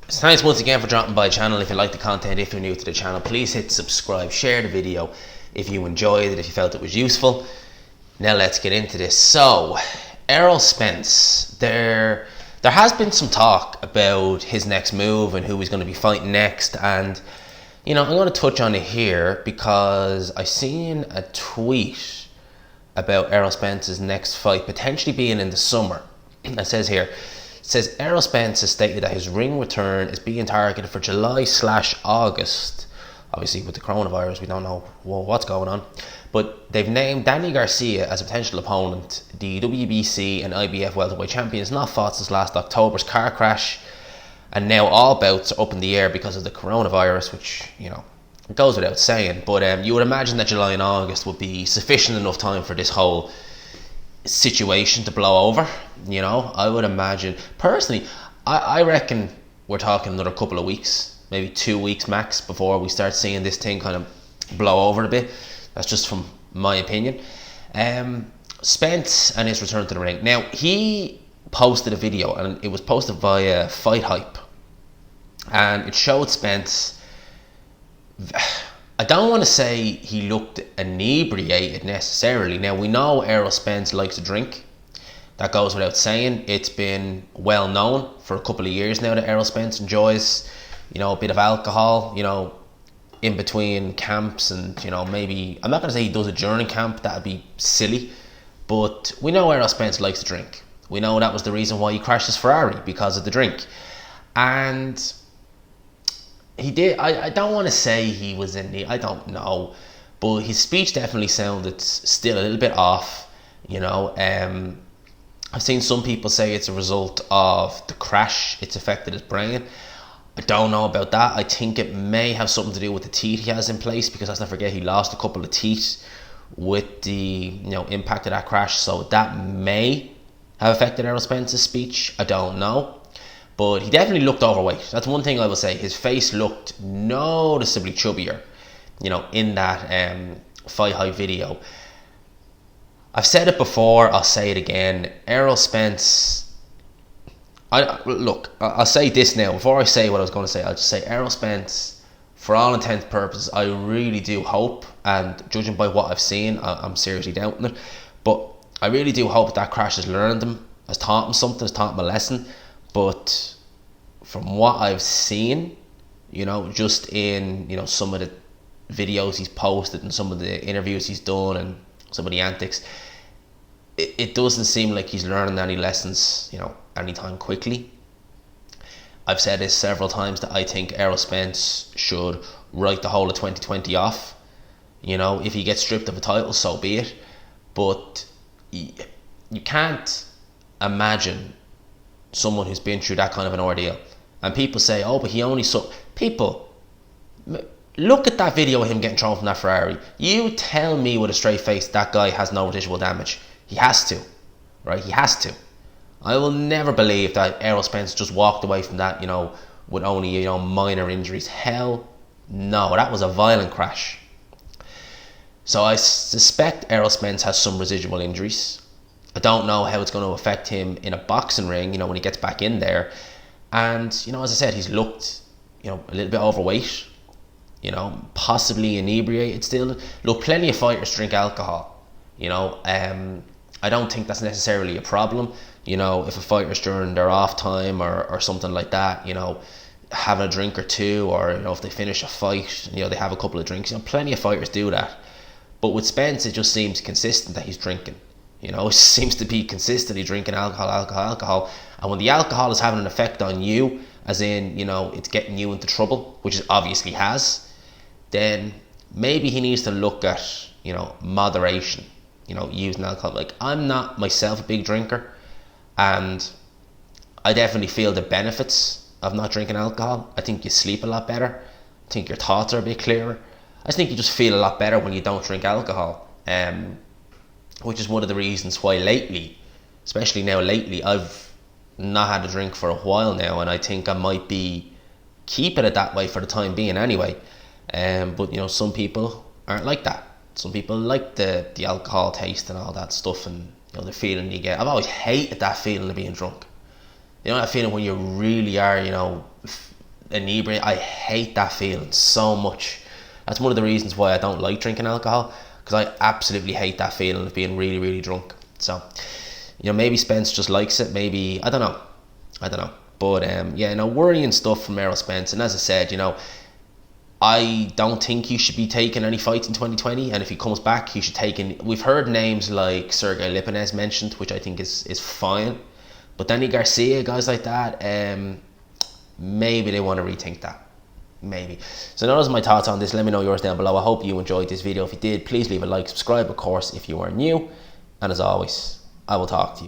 So thanks once again for dropping by the channel. If you like the content, if you're new to the channel, please hit subscribe, share the video if you enjoyed it, if you felt it was useful. Now let's get into this. So, Errol Spence, there has been some talk about his next move and who he's going to be fighting next, and I'm going to touch on it here because I seen a tweet about Errol Spence's next fight potentially being in the summer. It says here, Errol Spence has stated that his ring return is being targeted for July/August. Obviously, with the coronavirus, we don't know what's going on. But they've named Danny Garcia as a potential opponent. The WBC and IBF welterweight champion has not fought since last October's car crash. And now all bouts are up in the air because of the coronavirus, which, it goes without saying. But you would imagine that July and August would be sufficient enough time for this whole situation to blow over. I would imagine personally, I reckon we're talking another couple of weeks, maybe 2 weeks max, before we start seeing this thing kind of blow over a bit. That's just from my opinion. Spence and his return to the ring. Now, he posted a video, and it was posted via Fight Hype, and it showed Spence. I don't want to say he looked inebriated necessarily. Now, we know Errol Spence likes to drink. That goes without saying. It's been well known for a couple of years now that Errol Spence enjoys, a bit of alcohol, in between camps, and, maybe, I'm not going to say he does it during camp, that'd be silly, but we know Errol Spence likes to drink. We know that was the reason why he crashed his Ferrari, because of the drink. And he did. I don't want to say he was I don't know, but his speech definitely sounded still a little bit off. I've seen some people say it's a result of the crash. It's affected his brain. I don't know about that. I think it may have something to do with the teeth he has in place, because let's not forget he lost a couple of teeth with the impact of that crash. So that may have affected Errol Spence's speech. I don't know. But he definitely looked overweight. That's one thing I will say. His face looked noticeably chubbier, in that Fight Hype video. I've said it before, I'll say it again. Errol Spence, I'll say this now. Before I say what I was going to say, I'll just say Errol Spence, for all intents and purposes, I really do hope, and judging by what I've seen, I'm seriously doubting it, but I really do hope that crash has learned him, has taught him something, has taught him a lesson. But from what I've seen, just in, some of the videos he's posted and some of the interviews he's done and some of the antics, it doesn't seem like he's learning any lessons, anytime quickly. I've said this several times that I think Errol Spence should write the whole of 2020 off. If he gets stripped of a title, so be it. But you can't imagine someone who's been through that kind of an ordeal. And people say, oh, but he only saw... People, look at that video of him getting thrown from that Ferrari. You tell me with a straight face that guy has no residual damage. He has to, right? He has to. I will never believe that Errol Spence just walked away from that, with only, minor injuries. Hell no, that was a violent crash. So I suspect Errol Spence has some residual injuries. I don't know how it's going to affect him in a boxing ring, when he gets back in there. And, as I said, he's looked, a little bit overweight, possibly inebriated still. Look, plenty of fighters drink alcohol, I don't think that's necessarily a problem. If a fighter's during their off time or something like that, having a drink or two, or, if they finish a fight, they have a couple of drinks. Plenty of fighters do that. But with Spence, it just seems consistent that he's drinking. It seems to be consistently drinking alcohol. And when the alcohol is having an effect on you, as in, it's getting you into trouble, which it obviously has, then maybe he needs to look at, moderation, using alcohol. Like, I'm not myself a big drinker, and I definitely feel the benefits of not drinking alcohol. I think you sleep a lot better. I think your thoughts are a bit clearer. I think you just feel a lot better when you don't drink alcohol. Which is one of the reasons why lately, especially now lately, I've not had a drink for a while now, and I think I might be keeping it that way for the time being anyway. But some people aren't like that. Some people like the alcohol taste and all that stuff, and the feeling you get. I've always hated that feeling of being drunk. That feeling when you really are, inebriate. I hate that feeling so much. That's one of the reasons why I don't like drinking alcohol, because I absolutely hate that feeling of being really, really drunk. So, maybe Spence just likes it. Maybe, I don't know. But worrying stuff from Errol Spence. And as I said, I don't think he should be taking any fights in 2020, and if he comes back, he should take in. We've heard names like Sergey Lipinets mentioned, which I think is fine, but Danny Garcia, guys like that, maybe they want to rethink that. Maybe. So those are my thoughts on this. Let me know yours down below. I hope you enjoyed this video. If you did, please leave a like, subscribe, of course, if you are new, and as always, I will talk to you.